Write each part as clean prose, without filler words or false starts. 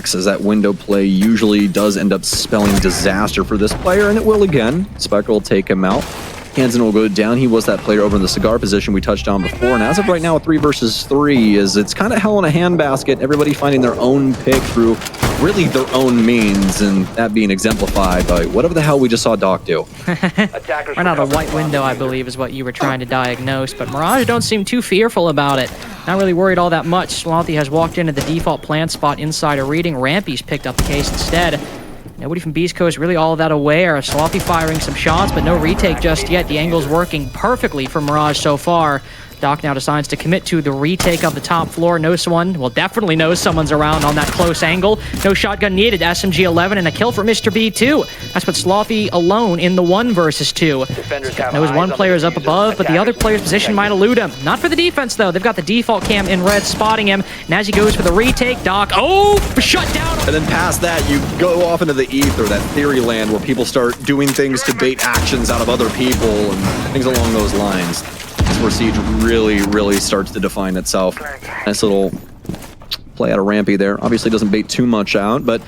attacks, as that window play usually does end up spelling disaster for this player, and it will again. Spectre will take him out. Hansen will go down. He was that player over in the cigar position we touched on before, and as of right now, a 3 versus 3 is it's kind of hell in a handbasket. Everybody finding their own pick through really their own means, and that being exemplified by whatever the hell we just saw Doc do. Run out a white window, I believe, is what you were trying to diagnose, but Mirage don't seem too fearful about it. Not really worried all that much. Swalty has walked into the default plant spot inside a reading. Rampy's picked up the case instead. Nobody from Beastcoast really all that aware. Sloppy firing some shots, but no retake just yet. The angle's working perfectly for Mirage so far. Doc now decides to commit to the retake of the top floor. Knows someone, well, definitely knows someone's around on that close angle. No shotgun needed. SMG-11 and a kill for Mr. B, too. That's put Sloppy alone in the 1 versus 2. Knows one player's up above, but the other player's position might elude him. Not for the defense, though. They've got the default cam in red spotting him. And as he goes for the retake, Doc, shut down. And then past that, you go off into the ether, that theory land where people start doing things to bait actions out of other people and things along those lines. That's where Siege really starts to define itself. Nice little play out of Rampy there. Obviously doesn't bait too much out, but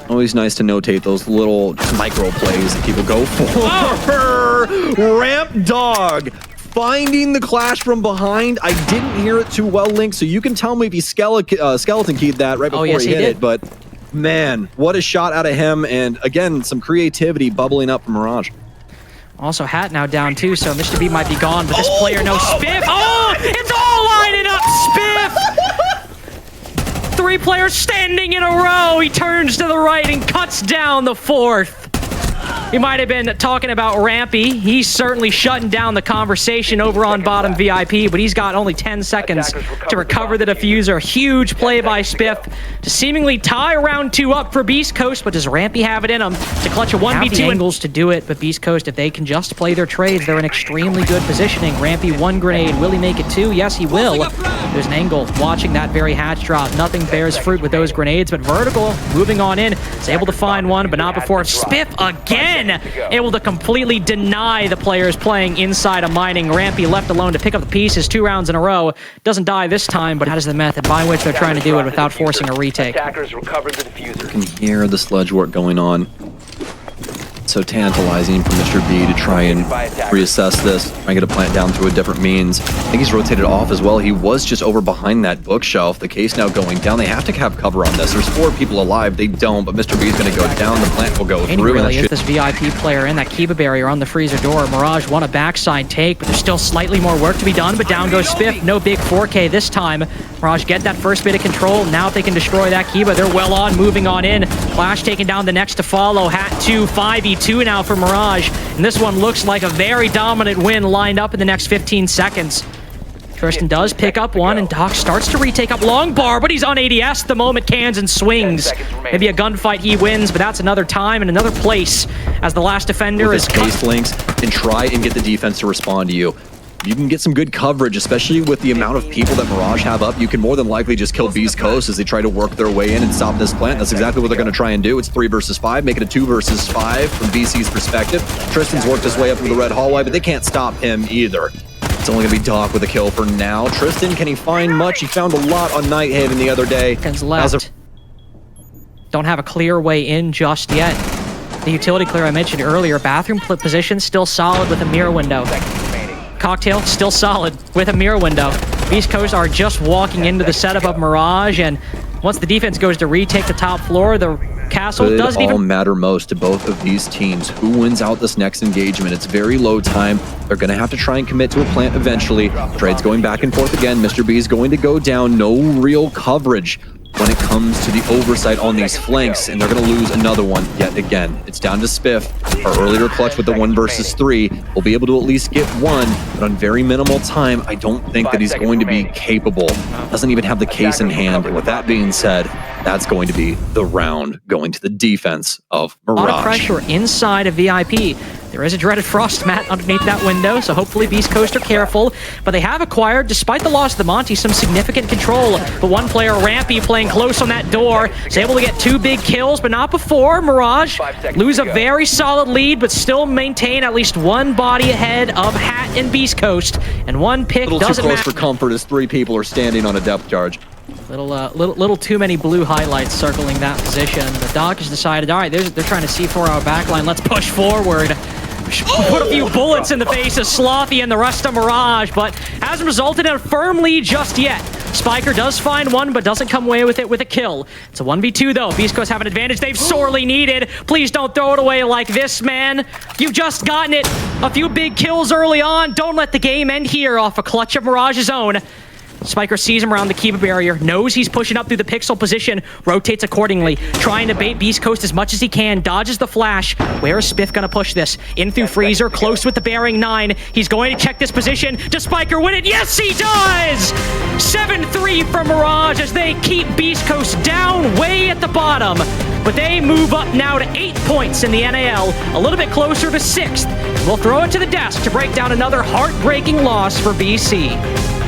always nice to notate those little micro plays that people go for. Ramp Dog finding the clash from behind. I didn't hear it too well, Link, so you can tell me if he skeleton keyed that right before he hit it, but man, what a shot out of him, and again, some creativity bubbling up from Mirage. Also, Hat now down too, so Mr. B might be gone, but this player knows Spiff. Oh, it's all lining up, Spiff! 3 players standing in a row. He turns to the right and cuts down the 4th. We might have been talking about Rampy. He's certainly shutting down the conversation over on bottom VIP, but he's got only 10 seconds to recover the diffuser. Huge play by Spiff to seemingly tie round 2 up for Beastcoast, but does Rampy have it in him to clutch a 1v2 angles to do it? But Beastcoast, if they can just play their trades, they're in extremely good positioning. Rampy 1 grenade. Will he make it 2? Yes, he will. There's an angle watching that very hatch drop. Nothing bears fruit with those grenades, but Vertical moving on in is able to find one, but not before Spiff again able to completely deny the players playing inside a mining. Rampy left alone to pick up the pieces 2 rounds in a row. Doesn't die this time, but that is the method by which they're trying to do it without forcing a retake. You can hear the sludge work going on. So tantalizing for Mr. B to try and reassess this, try and get a plant down through a different means. I think he's rotated off as well. He was just over behind that bookshelf. The case now going down. They have to have cover on this. There's 4 people alive. They don't, but Mr. B is going to go down. The plant will go through. Really, if this VIP player in that Kiba barrier on the freezer door, Mirage won a backside take, but there's still slightly more work to be done, but down goes Spiff. No big 4K this time. Mirage get that first bit of control. Now if they can destroy that Kiba, they're well on, moving on in. Flash taking down the next to follow. Hat 2, 5v2 now for Mirage. And this one looks like a very dominant win lined up in the next 15 seconds. Tristan does pick up one, and Doc starts to retake up long bar, but he's on ADS the moment cans and swings. Maybe a gunfight he wins, but that's another time and another place as the last defender is case links and try and get the defense to respond to you. You can get some good coverage, especially with the amount of people that Mirage have up. You can more than likely just kill Beastcoast as they try to work their way in and stop this plant. That's exactly what they're going to try and do. It's 3 versus 5, make it a 2 versus 5 from BC's perspective. Tristan's worked his way up through the red hallway, but they can't stop him either. It's only going to be Doc with a kill for now. Tristan, can he find much? He found a lot on Nighthhaven the other day. Left. Don't have a clear way in just yet. The utility clear I mentioned earlier, bathroom position still solid with a mirror window. Cocktail still solid with a mirror window. Beastcoast are just walking into the setup of Mirage, and once the defense goes to retake the top floor, the castle doesn't even matter most to both of these teams. Who wins out this next engagement? It's very low time. They're going to have to try and commit to a plant eventually. Trade's going back and forth again. Mr. B is going to go down. No real coverage when it comes to the oversight on these flanks, and they're going to lose another one yet again. It's down to Spiff. Our earlier clutch with the 1 versus 3 will be able to at least get 1, but on very minimal time. I don't think that he's going to be capable. Doesn't even have the case in hand. And with that being said, that's going to be the round going to the defense of Mirage. A lot of pressure inside of VIP. There is a dreaded frost mat underneath that window, so hopefully Beastcoast are careful. But they have acquired, despite the loss of the Monty, some significant control. But one player, Rampy, playing close on that door, is able to get 2 big kills, but not before Mirage lose a very solid lead, but still maintain at least 1 body ahead of Hat and Beastcoast. And 1 pick doesn't matter. A little too close for comfort as 3 people are standing on a depth charge. Little too many blue highlights circling that position. The Dockers decided, all right, they're trying to C4 our backline. Let's push forward. Put a few bullets in the face of Slothy and the rest of Mirage, but hasn't resulted in a firm lead just yet. Spiker does find one, but doesn't come away with it with a kill. It's a 1v2 though. Beastcoast have an advantage they've sorely needed. Please don't throw it away like this, man. You've just gotten it. A few big kills early on. Don't let the game end here off a clutch of Mirage's own. Spiker sees him around the Kiba barrier, knows he's pushing up through the pixel position, rotates accordingly, trying to bait Beastcoast as much as he can, dodges the flash. Where is Spiff gonna push this? In through Freezer, close with the bearing 9. He's going to check this position. Does Spiker win it? Yes, he does! 7-3 for Mirage as they keep Beastcoast down way at the bottom. But they move up now to 8 points in the NAL, a little bit closer to 6th. We'll throw it to the desk to break down another heartbreaking loss for BC.